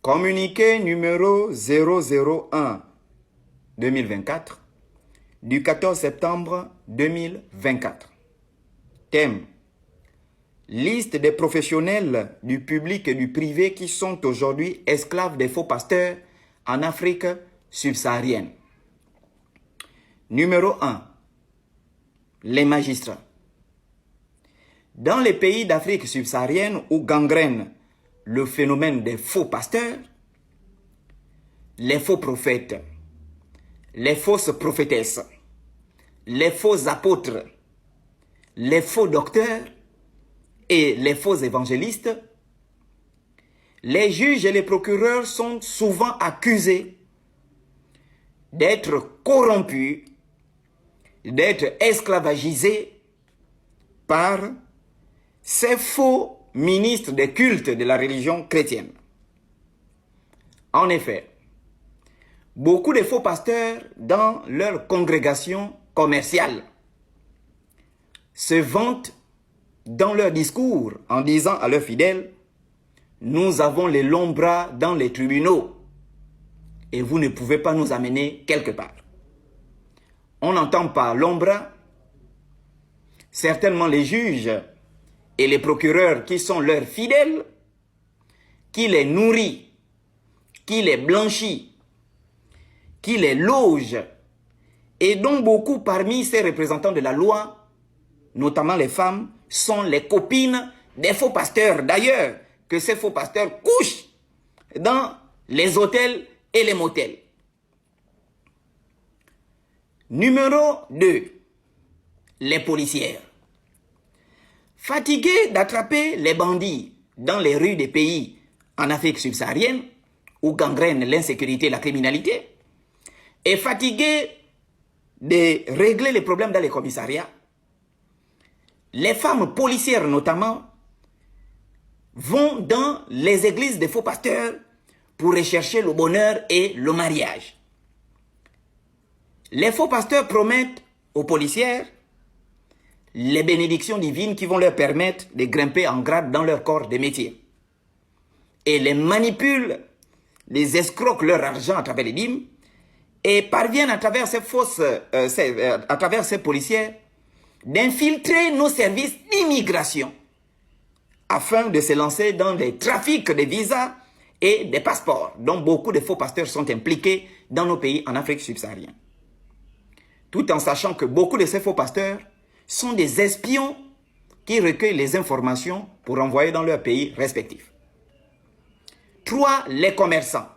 Communiqué numéro 001-2024 du 14 septembre 2024. Thème: liste des professionnels du public et du privé qui sont aujourd'hui esclaves des faux pasteurs en Afrique subsaharienne. Numéro 1. Les magistrats. Dans les pays d'Afrique subsaharienne où gangrène le phénomène des faux pasteurs, les faux prophètes, les fausses prophétesses, les faux apôtres, les faux docteurs et les faux évangélistes, les juges et les procureurs sont souvent accusés d'être corrompus, d'être esclavagisés par ces faux ministres des cultes de la religion chrétienne. En effet, beaucoup de faux pasteurs dans leur congrégation commerciale se vantent dans leur discours en disant à leurs fidèles: nous avons les longs bras dans les tribunaux et vous ne pouvez pas nous amener quelque part. On n'entend pas long bras. Certainement les juges et les procureurs qui sont leurs fidèles, qui les nourrit, qui les blanchit, qui les loge, et dont beaucoup parmi ces représentants de la loi, notamment les femmes, sont les copines des faux pasteurs. D'ailleurs, que ces faux pasteurs couchent dans les hôtels et les motels. Numéro 2. Les policières. Fatigués d'attraper les bandits dans les rues des pays en Afrique subsaharienne, où gangrène l'insécurité et la criminalité, et fatigués de régler les problèmes dans les commissariats, les femmes policières notamment vont dans les églises des faux pasteurs pour rechercher le bonheur et le mariage. Les faux pasteurs promettent aux policières les bénédictions divines qui vont leur permettre de grimper en grade dans leur corps de métier. Et les manipulent, les escroquent leur argent à travers les dîmes et parviennent à travers ces policières d'infiltrer nos services d'immigration afin de se lancer dans des trafics de visas et des passeports, dont beaucoup de faux pasteurs sont impliqués dans nos pays en Afrique subsaharienne. Tout en sachant que beaucoup de ces faux pasteurs sont des espions qui recueillent les informations pour envoyer dans leurs pays respectifs. 3. Les commerçants.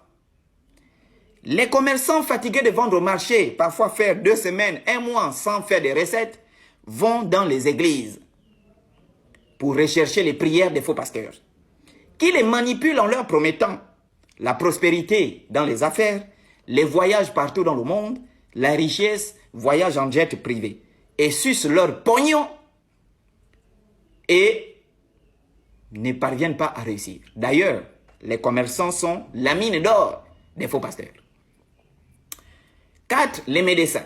Les commerçants fatigués de vendre au marché, parfois faire 2 semaines, 1 mois sans faire de recettes, vont dans les églises pour rechercher les prières des faux pasteurs, qui les manipulent en leur promettant la prospérité dans les affaires, les voyages partout dans le monde, la richesse, voyage en jet privé, et sucent leur pognon et ne parviennent pas à réussir. D'ailleurs, les commerçants sont la mine d'or des faux pasteurs. 4. Les médecins.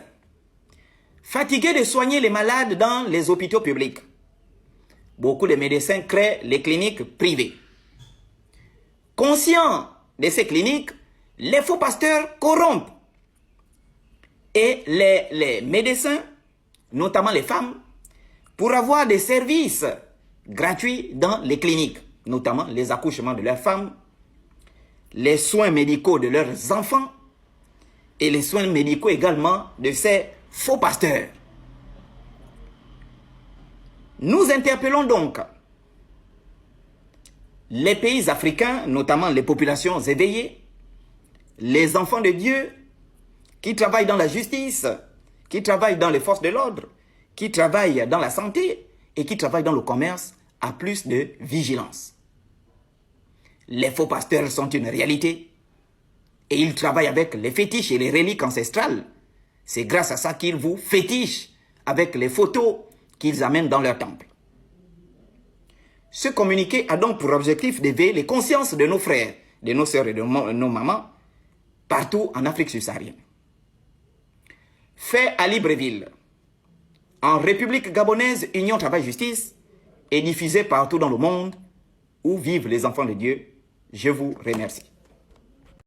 Fatigués de soigner les malades dans les hôpitaux publics, beaucoup de médecins créent les cliniques privées. Conscients de ces cliniques, les faux pasteurs corrompent. Et les médecins, notamment les femmes, pour avoir des services gratuits dans les cliniques, notamment les accouchements de leurs femmes, les soins médicaux de leurs enfants et les soins médicaux également de ces faux pasteurs. Nous interpellons donc les pays africains, notamment les populations éveillées, les enfants de Dieu qui travaillent dans la justice, qui travaillent dans les forces de l'ordre, qui travaillent dans la santé et qui travaillent dans le commerce, à plus de vigilance. Les faux pasteurs sont une réalité et ils travaillent avec les fétiches et les reliques ancestrales. C'est grâce à ça qu'ils vous fétichent avec les photos qu'ils amènent dans leur temple. Ce communiqué a donc pour objectif d'éveiller les consciences de nos frères, de nos sœurs et de nos mamans partout en Afrique subsaharienne. Fait à Libreville, en République gabonaise, Union Travail Justice, est diffusé partout dans le monde où vivent les enfants de Dieu. Je vous remercie.